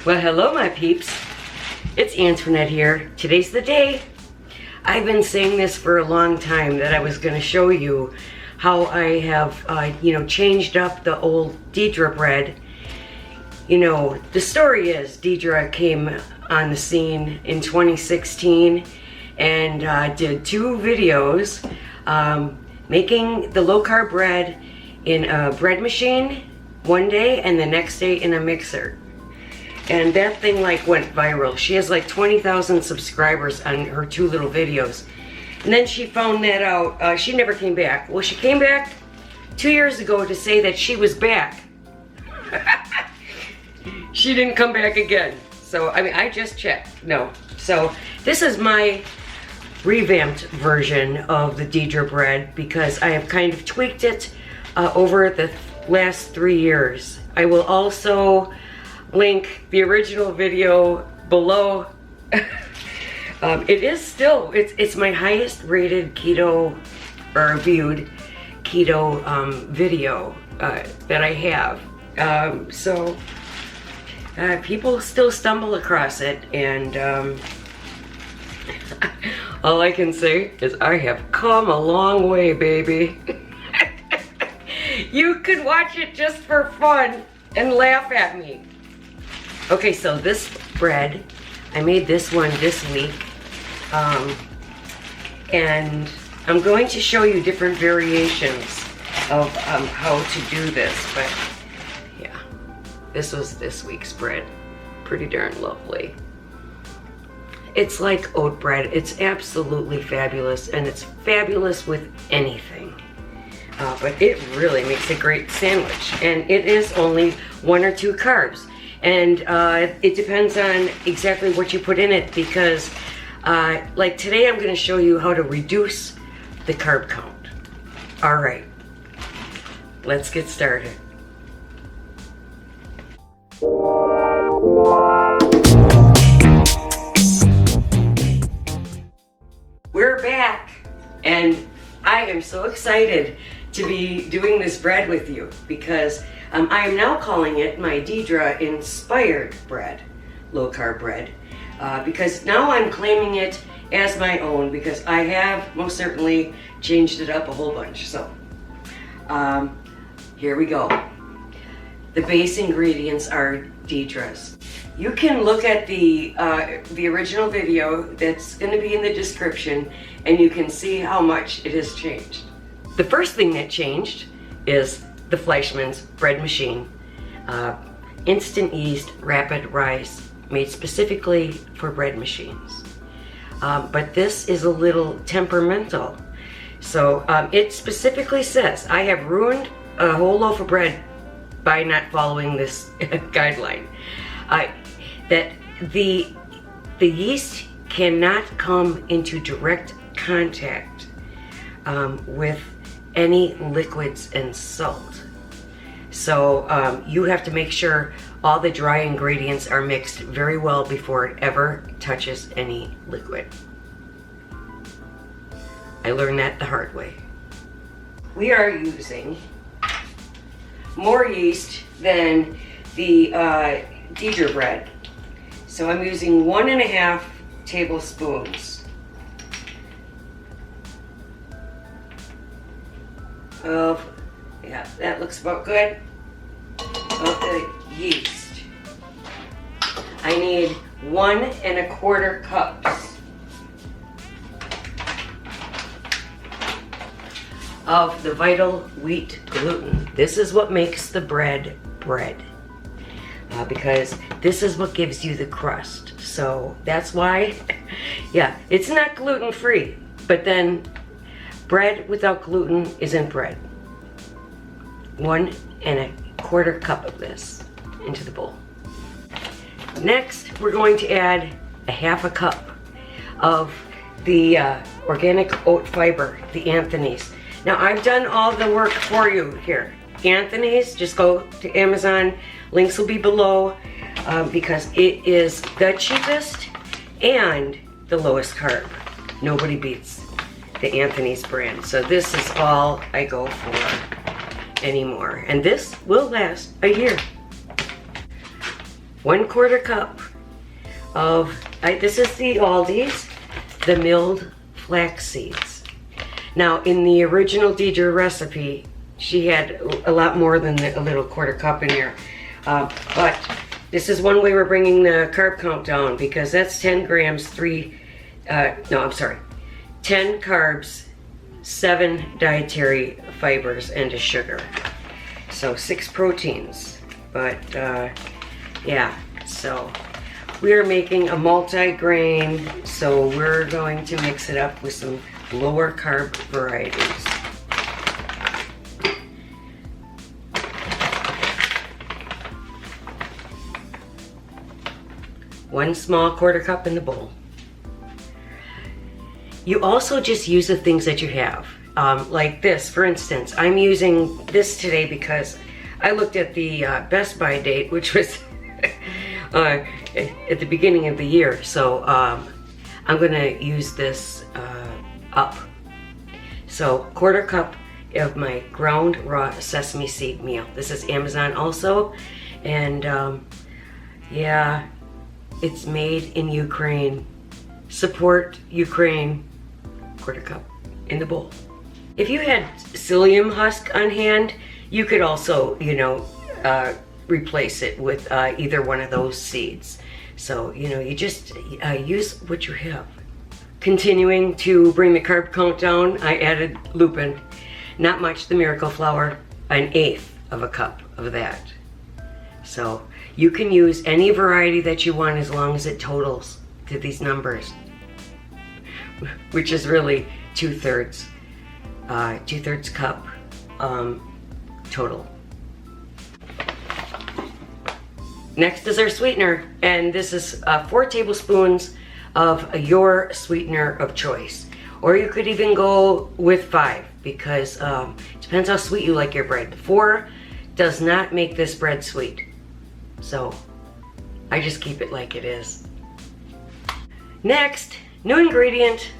Well, hello my peeps. It's Antoinette here. Today's the day. I've been saying this for a long time that I was going to show you how I have, changed up the old Diedre bread. You know, the story is Diedre came on the scene in 2016 and did 2 videos making the low-carb bread in a bread machine one day and the next day in a mixer. And that thing like went viral. She has like 20,000 subscribers on her 2 little videos. And then she found that out. She never came back. Well, she came back 2 years ago to say that she was back. She didn't come back again. So, I mean, I just checked. No. So, this is my revamped version of the Diedre bread because I have kind of tweaked it over the last 3 years. I will also link the original video below. It is still, it's my highest rated keto or viewed keto video that I have. People still stumble across it, and all I can say is I have come a long way, baby. You could watch it just for fun and laugh at me. Okay, so this bread, I made this one this week, and I'm going to show you different variations of how to do this, but yeah, this was this week's bread. Pretty darn lovely. It's like oat bread. It's absolutely fabulous, and it's fabulous with anything. But it really makes a great sandwich, and it is only 1 or 2 carbs. And it depends on exactly what you put in it, because like today I'm going to show you how to reduce the carb count. Alright, let's get started. We're back, and I am so excited to be doing this bread with you because I am now calling it my Diedre inspired bread, low carb bread, because now I'm claiming it as my own because I have most certainly changed it up a whole bunch. So here we go. The base ingredients are Diedre's. You can look at the original video that's going to be in the description, and you can see how much it has changed. The first thing that changed is the Fleischmann's bread machine, instant yeast, rapid rise, made specifically for bread machines. But this is a little temperamental. So it specifically says, I have ruined a whole loaf of bread by not following this guideline. That the yeast cannot come into direct contact with any liquids and salt. So you have to make sure all the dry ingredients are mixed very well before it ever touches any liquid. I learned that the hard way. We are using more yeast than the Diedre bread. So I'm using 1.5 tablespoons of, yeah, that looks about good, of the yeast. I need 1¼ cups of the vital wheat gluten. This is what makes the bread bread. Because this is what gives you the crust. So that's why, yeah, it's not gluten-free, but then bread without gluten isn't bread. 1¼ cup of this into the bowl. Next, we're going to add 1/2 cup of the organic oat fiber, the Anthony's. Now, I've done all the work for you here. Anthony's, just go to Amazon. Links will be below because it is the cheapest and the lowest carb. Nobody beats the Anthony's brand. So this is all I go for anymore. And this will last a year. 1/4 cup of, this is the Aldi's, the milled flax seeds. Now in the original Diedre recipe, she had a lot more than a little 1/4 cup in here. But this is one way we're bringing the carb count down, because that's 10 grams, 10 carbs, 7 dietary fibers, and a sugar. So 6 proteins. But yeah, so we are making a multi-grain, so we're going to mix it up with some lower carb varieties. One small 1/4 cup in the bowl. You also just use the things that you have. Like this, for instance, I'm using this today because I looked at the Best Buy date, which was at the beginning of the year. So I'm gonna use this up. So 1/4 cup of my ground raw sesame seed meal. This is Amazon also, and yeah, it's made in Ukraine. Support Ukraine. 1/4 cup in the bowl. If you had psyllium husk on hand, you could also, you know, replace it with either one of those seeds. So, you know, you just use what you have. Continuing to bring the carb count down, I added Lupin. Not much, the miracle flour, 1/8 of a cup of that. So you can use any variety that you want as long as it totals to these numbers, which is really 2/3 cup total. Next is our sweetener, and this is 4 tablespoons of your sweetener of choice. Or you could even go with 5, because it depends how sweet you like your bread. 4 does not make this bread sweet, so I just keep it like it is. Next, new ingredient,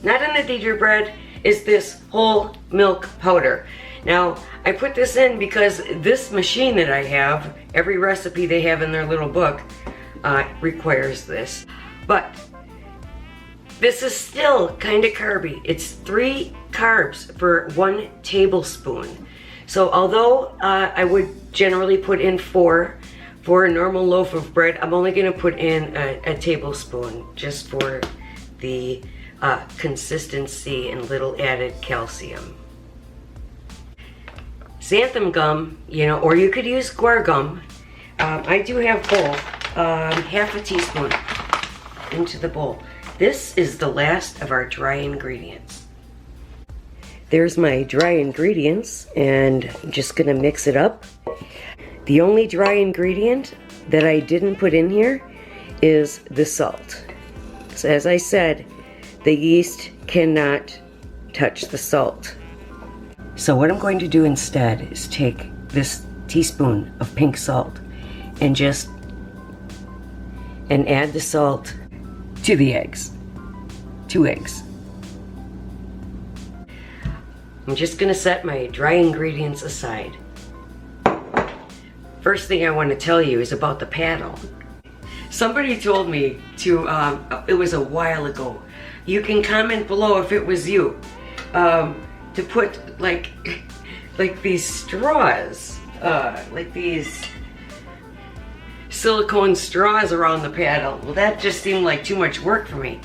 not in the Diedre bread, is this whole milk powder. Now, I put this in because this machine that I have, every recipe they have in their little book, requires this. But this is still kind of carby. It's 3 carbs for 1 tablespoon. So although I would generally put in 4 for a normal loaf of bread, I'm only going to put in a tablespoon just for the consistency and little added calcium. Xanthan gum, you know, or you could use guar gum. I do have both. 1/2 teaspoon into the bowl. This is the last of our dry ingredients. There's my dry ingredients, and I'm just gonna mix it up. The only dry ingredient that I didn't put in here is the salt. So as I said, the yeast cannot touch the salt. So what I'm going to do instead is take this teaspoon of pink salt and add the salt to the eggs. 2 eggs. I'm just gonna set my dry ingredients aside. First thing I want to tell you is about the paddle. Somebody told me to, it was a while ago, you can comment below if it was you, to put like these straws, like these silicone straws around the paddle. Well, that just seemed like too much work for me.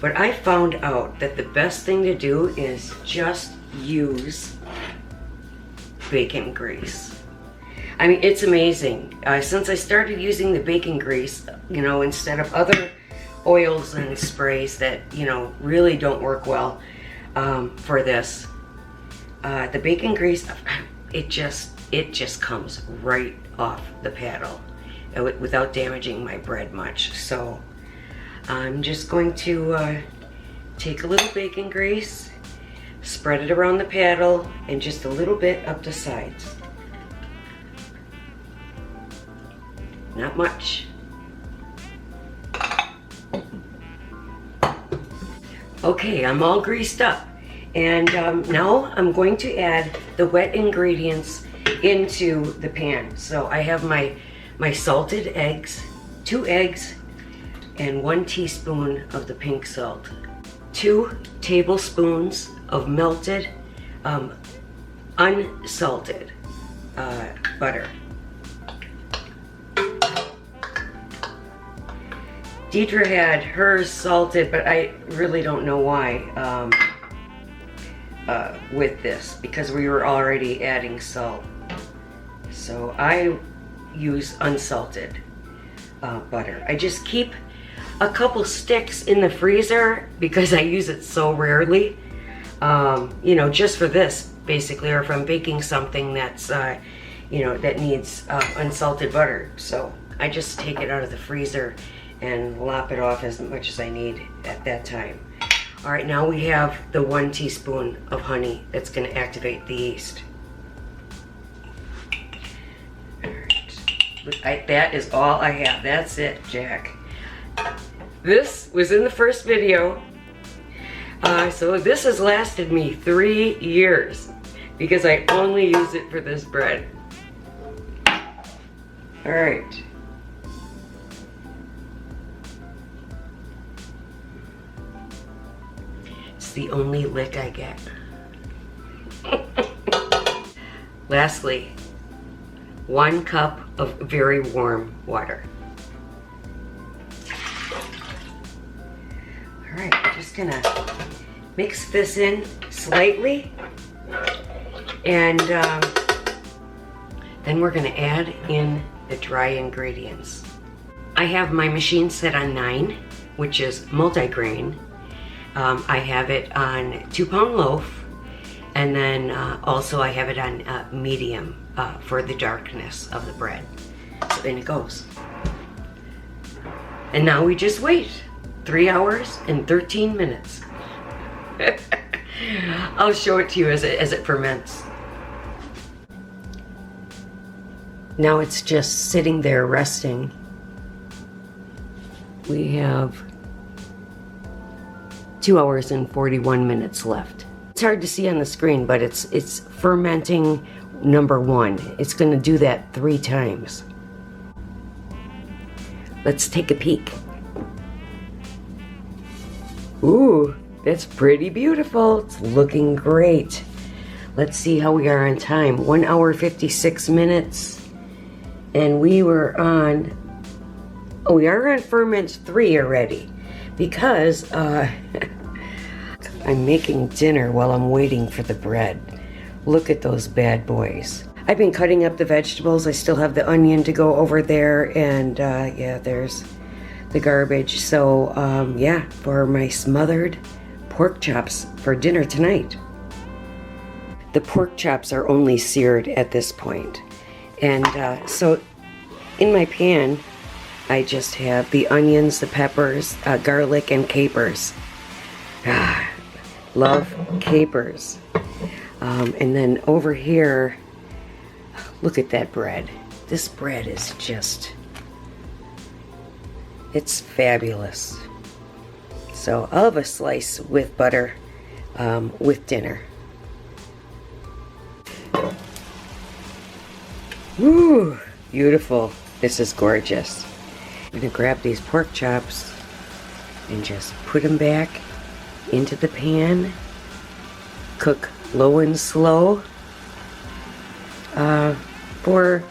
But I found out that the best thing to do is just use bacon grease. I mean, it's amazing. Since I started using the bacon grease, you know, instead of other oils and sprays that, you know, really don't work well for this, the bacon grease, it just comes right off the paddle without damaging my bread much. So I'm just going to take a little bacon grease, spread it around the paddle, and just a little bit up the sides. Not much. Okay, I'm all greased up. And now I'm going to add the wet ingredients into the pan. So I have my my salted eggs, 2 eggs, and 1 teaspoon of the pink salt. 2 tablespoons of melted, unsalted butter. Diedre had hers salted, but I really don't know why with this, because we were already adding salt. So I use unsalted butter. I just keep a couple sticks in the freezer because I use it so rarely. You know, just for this basically, or if I'm baking something that's you know, that needs unsalted butter. So I just take it out of the freezer and lop it off as much as I need at that time. All right, now we have the 1 teaspoon of honey that's going to activate the yeast. All right. That is all I have. That's it, Jack. This was in the first video. So this has lasted me 3 years because I only use it for this bread. All right. It's the only lick I get. Lastly, 1 cup of very warm water. All right, I'm just gonna mix this in slightly, and then we're gonna add in the dry ingredients. I have my machine set on 9, which is multi-grain. I have it on 2-pound loaf, and then also I have it on medium for the darkness of the bread. So in it goes. And now we just wait 3 hours and 13 minutes. I'll show it to you as it ferments. Now it's just sitting there resting. We have 2 hours and 41 minutes left. It's hard to see on the screen, but it's fermenting number 1. It's gonna do that 3 times. Let's take a peek. Ooh, that's pretty beautiful. It's looking great. Let's see how we are on time. 1 hour 56 minutes. And we were on, oh, we are on ferment 3 already, because I'm making dinner while I'm waiting for the bread. Look at those bad boys. I've been cutting up the vegetables. I still have the onion to go over there, and yeah, there's the garbage. So yeah, for my smothered pork chops for dinner tonight. The pork chops are only seared at this point. And so in my pan, I just have the onions, the peppers, garlic, and capers. Love capers. And then over here, look at that bread. This bread is just, it's fabulous. So I'll have a slice with butter with dinner. Woo, beautiful. This is gorgeous. I'm gonna grab these pork chops and just put them back into the pan. Cook low and slow for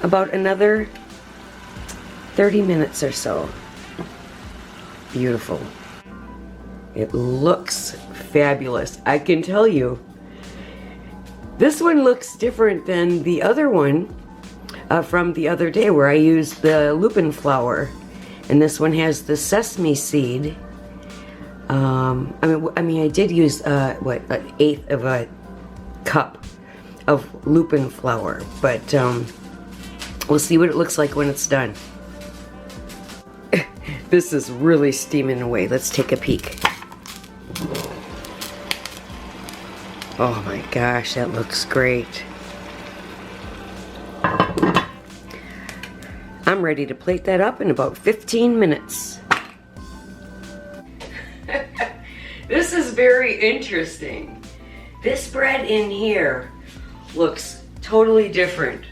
about another 30 minutes or so. Beautiful. It looks fabulous. I can tell you. This one looks different than the other one from the other day where I used the Lupin flour. And this one has the sesame seed. I mean, I did use, what, 1/8 of a cup of Lupin flour. But we'll see what it looks like when it's done. This is really steaming away. Let's take a peek. Oh my gosh, that looks great. I'm ready to plate that up in about 15 minutes. This is very interesting. This bread in here looks totally different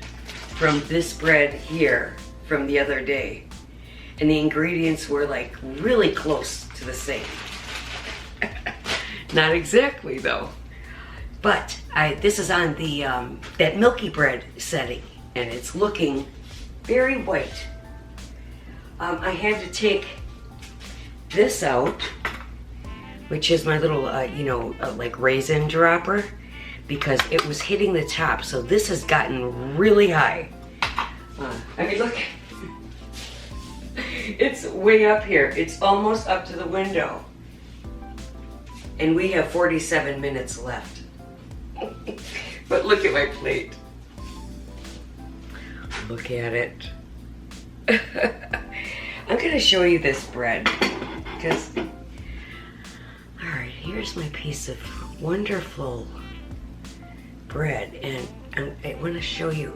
from this bread here from the other day. And the ingredients were like really close to the same. Not exactly though. But this is on the that milky bread setting, and it's looking very white. I had to take this out, which is my little, like raisin dropper, because it was hitting the top. So this has gotten really high. I mean, look, it's way up here. It's almost up to the window. And we have 47 minutes left. But look at my plate. Look at it. I'm gonna show you this bread because, all right, here's my piece of wonderful bread, and I want to show you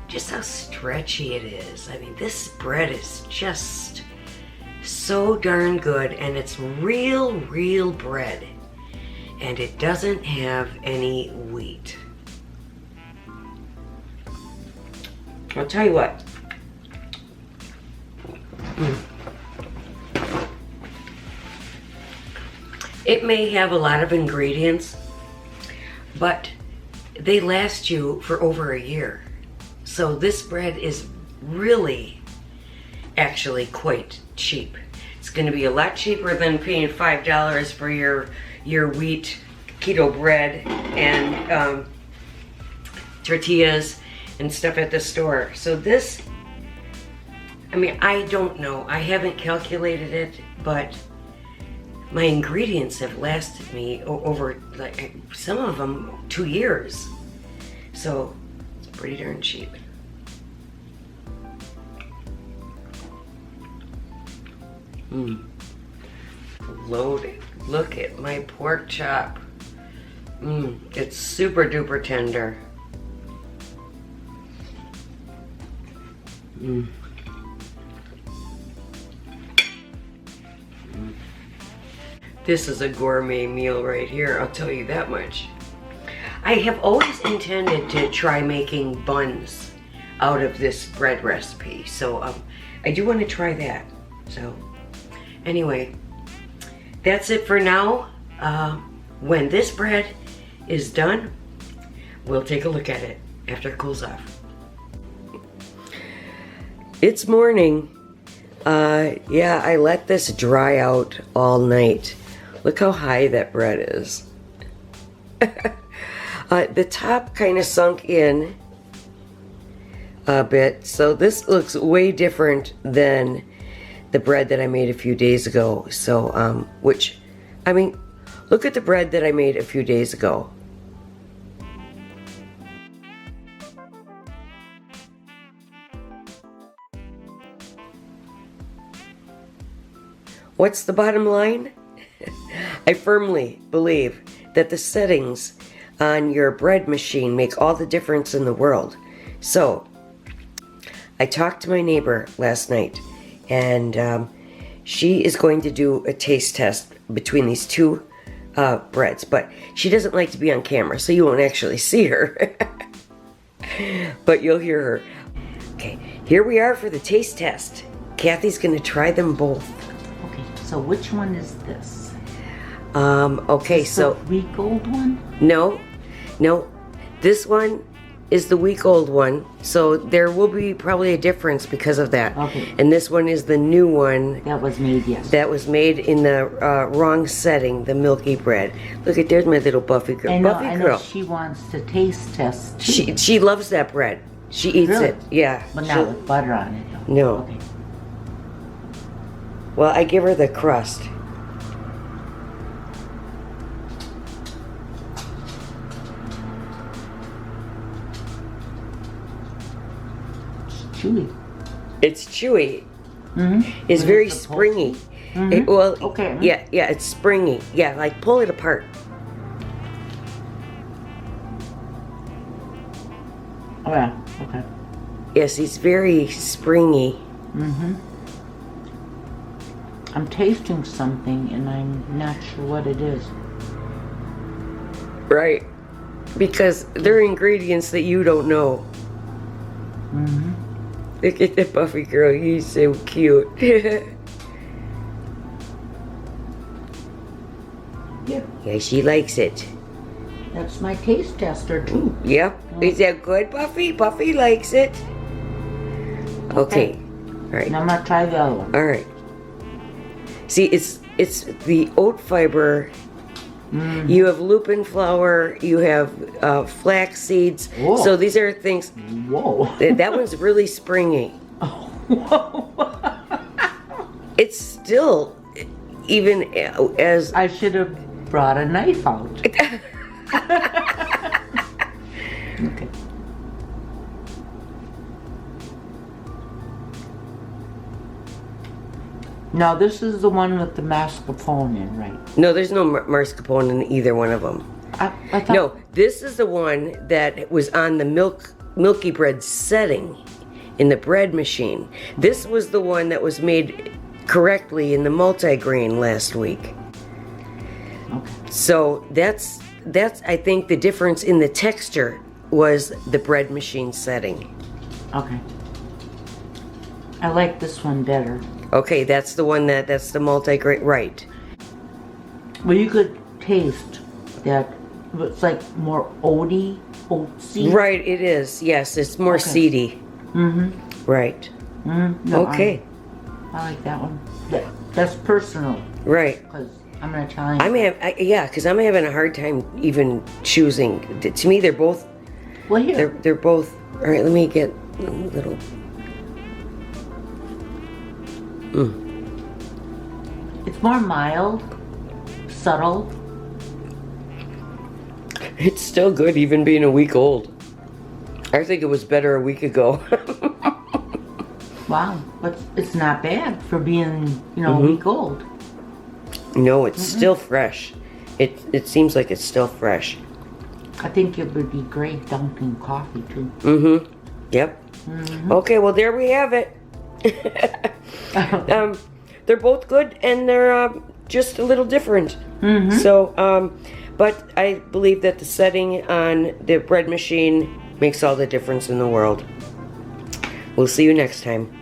just how stretchy it is. I mean, this bread is just so darn good, and it's real bread, and it doesn't have any wheat. I'll tell you what. It may have a lot of ingredients, but they last you for over a year. So this bread is really actually quite cheap. It's going to be a lot cheaper than paying $5 for your wheat keto bread and tortillas and stuff at the store. So this, I mean, I don't know. I haven't calculated it, but my ingredients have lasted me over, like, some of them 2 years. So it's pretty darn cheap. Loaded. Look at my pork chop. It's super duper tender. This is a gourmet meal right here, I'll tell you that much. I have always intended to try making buns out of this bread recipe, so I do want to try that. So anyway, that's it for now. When this bread is done, we'll take a look at it after it cools off. It's morning. Yeah, I let this dry out all night. Look how high that bread is. The top kind of sunk in a bit, so this looks way different than the bread that I made a few days ago. So, which, I mean, look at the bread that I made a few days ago. What's the bottom line? I firmly believe that the settings on your bread machine make all the difference in the world. So, I talked to my neighbor last night, and she is going to do a taste test between these two breads, but she doesn't like to be on camera, so you won't actually see her. But you'll hear her. Okay, here we are for the taste test. Kathy's going to try them both. Okay, so which one is this? Okay, so the week old one? No, this one is the week old one, so there will be probably a difference because of that. Okay. And this one is the new one. That was made yesterday. That was made in the wrong setting, the milky bread. Look at, there's my little Buffy girl. I know, Buffy I know girl. she wants to taste test too. She loves that bread. She eats Really? it, yeah. But not with butter on it though. No. Okay. Well, I give her the crust. Chewy. It's chewy. Mm-hmm. It's very springy. Mm-hmm. Okay. Yeah, it's springy. Yeah, like pull it apart. Oh yeah, okay. Yes, it's very springy. Mm-hmm. I'm tasting something and I'm not sure what it is. Right. because they're ingredients that you don't know. Mm-hmm. Look at the Buffy girl, he's so cute. Yeah. Yeah, she likes it. That's my taste tester too. Yep. Is that good, Buffy? Buffy likes it. Okay. All right. Now I'm gonna try the other one. All right. See, it's the oat fiber. You have lupin flour. You have flax seeds. Whoa. So these are things. Whoa. That one's really springy. Whoa. It's still even as. I should have brought a knife out. Okay. Now this is the one with the mascarpone in, right? No, there's no mascarpone in either one of them. I thought, No, this is the one that was on the milky bread setting in the bread machine. This was the one that was made correctly in the multigrain last week. Okay. So that's I think the difference in the texture was the bread machine setting. Okay. I like this one better. Okay, that's the one that's the multigrain, right? Well, you could taste that it's like more oatsy. Right, it is. Yes, it's more seedy. Mm-hmm. Right. No, Okay. I like that one. That's personal. Right. Because I'm an Italian. Because I'm having a hard time even choosing. To me, they're both. Well, here. They're both. All right, let me get a little. It's more mild, subtle. It's still good, even being a week old. I think it was better a week ago. Wow, but it's not bad for being, a week old. No, it's still fresh. It seems like it's still fresh. I think it would be great dunking coffee too. Yep. Okay, well there we have it. They're both good and they're just a little different. So, but I believe that the setting on the bread machine makes all the difference in the world. We'll see you next time.